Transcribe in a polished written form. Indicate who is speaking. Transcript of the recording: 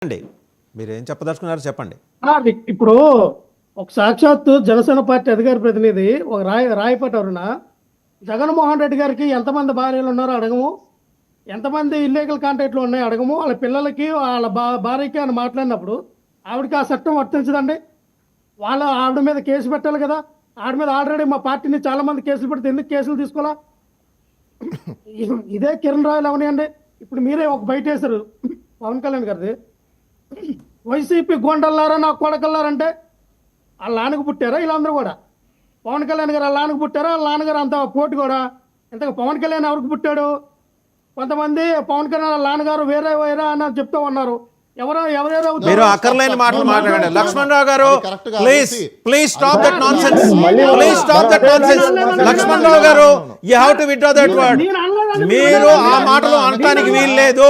Speaker 1: అండి మీరేం చెప్పదలుచుకున్నారో చెప్పండి.
Speaker 2: ఇప్పుడు ఒక సాక్షాత్తు జనసేన పార్టీ అధికార ప్రతినిధి ఒక రాయపాటి అరుణ జగన్మోహన్ రెడ్డి గారికి ఎంతమంది భార్యలు ఉన్నారో అడగము, ఎంతమంది ఇల్లీగల్ కాంటాక్ట్లు ఉన్నాయో అడగము, వాళ్ళ పిల్లలకి వాళ్ళ భార్యకి అని మాట్లాడినప్పుడు ఆవిడకి ఆ చట్టం వర్తించదండి. ఆవిడ మీద కేసు పెట్టాలి కదా. ఆవిడ మీద ఆల్రెడీ మా పార్టీని చాలా మంది కేసులు పెడితే ఎందుకు కేసులు తీసుకోవాలా? ఇదే కిరణ్ రాయలు అవనియండి. ఇప్పుడు మీరే ఒక బయట వేశారు పవన్ కళ్యాణ్ గారిది, వైసీపీ గోండల్లారా నా కొడకల్లారంటే వాళ్ళ నాన్నకు పుట్టారా వీళ్ళందరూ కూడా? పవన్ కళ్యాణ్ గారు వాళ్ళ నాన్నకు పుట్టారా? వాళ్ళ నాన్నగారు అంత పోటీ కూడా. ఇంతకు పవన్ కళ్యాణ్ ఎవరికి పుట్టాడు? కొంతమంది పవన్ కళ్యాణ్ వాళ్ళ నాన్నగారు వేరే వేరే అని చెప్తూ ఉన్నారు.
Speaker 1: మీరు అక్కర్లేని మాటలు మాట్లాడండి. లక్ష్మణరావు గారు please stop that nonsense. Lakshmanarao గారు you have to withdraw that word. మీరు ఆ మాటలు అనడానికి వీల్లేదు.